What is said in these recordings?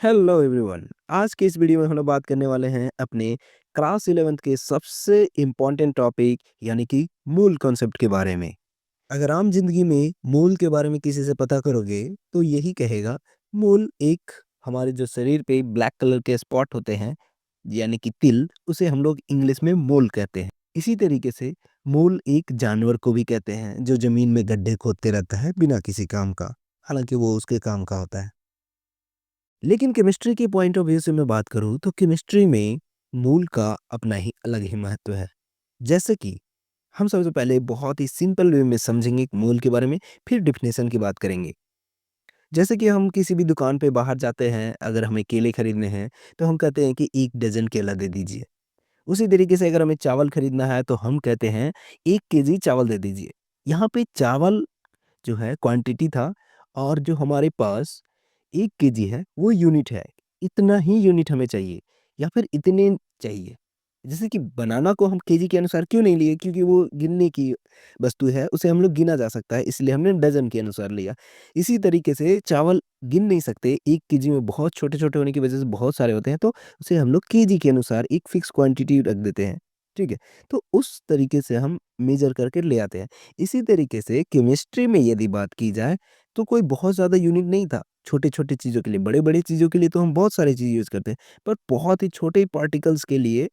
Hello everyone. आज के इस वीडियो में हम लोग बात करने वाले हैं अपने क्लास 11th के सबसे इम्पोर्टेंट टॉपिक यानी कि मूल कॉन्सेप्ट के बारे में। अगर आम जिंदगी में मूल के बारे में किसी से पता करोगे तो यही कहेगा मूल एक हमारे जो शरीर पे ब्लैक कलर के स्पॉट होते हैं यानी कि तिल, उसे हम लोग इंग्लिश में मोल कहते हैं। इसी तरीके से मूल एक जानवर को भी कहते हैं जो जमीन में गड्ढे खोदते रहता है बिना किसी काम का, हालांकि वो उसके काम का होता है। लेकिन केमिस्ट्री के पॉइंट ऑफ व्यू से मैं बात करूँ तो केमिस्ट्री में मूल का अपना ही अलग ही महत्व है। जैसे कि हम सबसे पहले बहुत ही सिंपल वे में समझेंगे मूल के बारे में, फिर डेफिनेशन की बात करेंगे। जैसे कि हम किसी भी दुकान पे बाहर जाते हैं, अगर हमें केले खरीदने हैं तो हम कहते हैं कि 1 डज़न केला दे दीजिए। उसी तरीके से अगर हमें चावल खरीदना है तो हम कहते हैं 1 केजी चावल दे दीजिए। यहाँ पे चावल जो है क्वांटिटी था और जो हमारे पास 1 केजी है वो यूनिट है। इतना ही यूनिट हमें चाहिए या फिर इतने चाहिए। जैसे कि बनाना को हम केजी के अनुसार क्यों नहीं लिए? क्योंकि वो गिनने की वस्तु है, उसे हम लोग गिना जा सकता है, इसलिए हमने डज़न के अनुसार लिया। इसी तरीके से चावल गिन नहीं सकते, 1 केजी में बहुत छोटे-छोटे होने की वजह से बहुत सारे होते हैं, तो उसे हम लोग केजी के अनुसार एक फिक्स क्वांटिटी रख देते हैं। ठीक है? तो उस तरीके से हम मेज़र करके ले आते हैं। इसी तरीके से केमिस्ट्री में यदि बात की जाए तो कोई बहुत ज़्यादा यूनिट नहीं था, छोटे-छोटे चीज़ों के लिए। बड़े-बड़े चीज़ों के लिए तो हम बहुत सारी चीज़ यूज़ करते हैं, पर बहुत ही छोटे पार्टिकल्स के लिए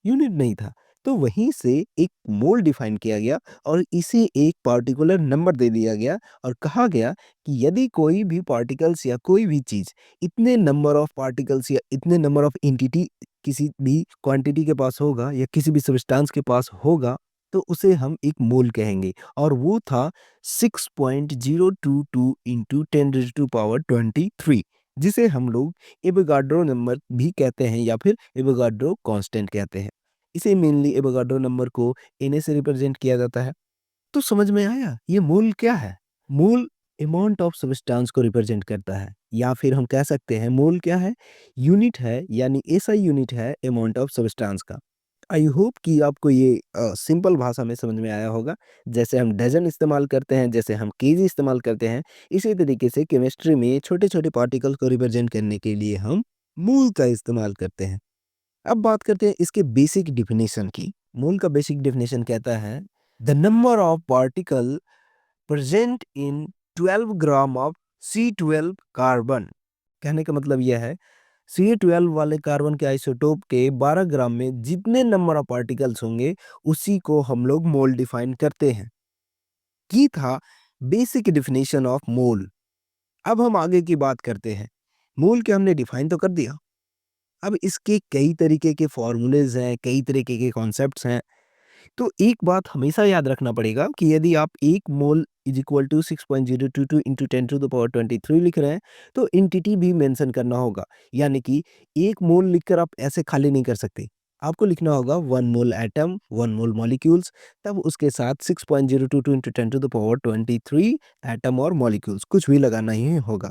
यूनिट नहीं था। तो वहीं से एक मोल डिफाइन किया गया और इसे एक पार्टिकुलर नंबर दे दिया गया और कहा गया कि यदि कोई भी पार्टिकल्स या कोई भी चीज़ इतने नंबर ऑफ पार्टिकल्स या इतने नंबर ऑफ एंटिटी किसी भी क्वांटिटी के पास होगा या किसी भी सब्सटेंस के पास होगा, तो उसे हम एक मोल कहेंगे और वो था 6.022 इंटू 10⁻23, जिसे हम लोग एवोगाड्रो नंबर भी कहते हैं या फिर एवोगाड्रो कांस्टेंट कहते हैं। इसे मेनली एवोगाड्रो नंबर को Na से रिप्रेजेंट किया जाता है। तो समझ में आया ये मूल क्या है? मूल अमाउंट ऑफ सब्सटेंस को रिप्रेजेंट करता है या फिर हम कह सकते हैं मूल क्या है? यूनिट है, यानी ऐसा यूनिट है अमाउंट ऑफ सब्सटेंस का। आई होप कि आपको ये सिंपल भाषा में समझ में आया होगा। जैसे हम डज़न इस्तेमाल करते हैं, जैसे हम केजी इस्तेमाल करते हैं, इसी तरीके से केमिस्ट्री में छोटे-छोटे पार्टिकल को रिप्रेजेंट करने के लिए हम मूल का इस्तेमाल करते हैं। अब बात करते हैं इसके बेसिक डेफिनेशन की। मूल का बेसिक डेफिनेशन कहता है the number of particle present in 12 gram of C12 carbon. कहने का मतलब यह है C12 वाले कार्बन के आइसोटोप के 12 ग्राम में जितने नंबर ऑफ पार्टिकल्स होंगे उसी को हम लोग मोल डिफाइन करते हैं। ये था बेसिक डेफिनेशन ऑफ मोल। अब हम आगे की बात करते हैं। मोल के हमने डिफाइन तो कर दिया, अब इसके कई तरीके के फॉर्मूलेज़ हैं, कई तरीके के कॉन्सेप्ट्स हैं। तो एक बात हमेशा याद रखना पड़ेगा कि यदि आप 1 mole is equal to 6.022 into 10 to the power 23 लिख रहे हैं, तो एंटिटी भी मेंशन करना होगा। यानी कि 1 मोल लिखकर आप ऐसे खाली नहीं कर सकते। आपको लिखना होगा 1 मोल एटम, 1 मोल मॉलिक्यूल्स, तब उसके साथ 6.022 into 10 to the power 23 atom और मॉलिक्यूल्स, कुछ भी लगाना ही होगा।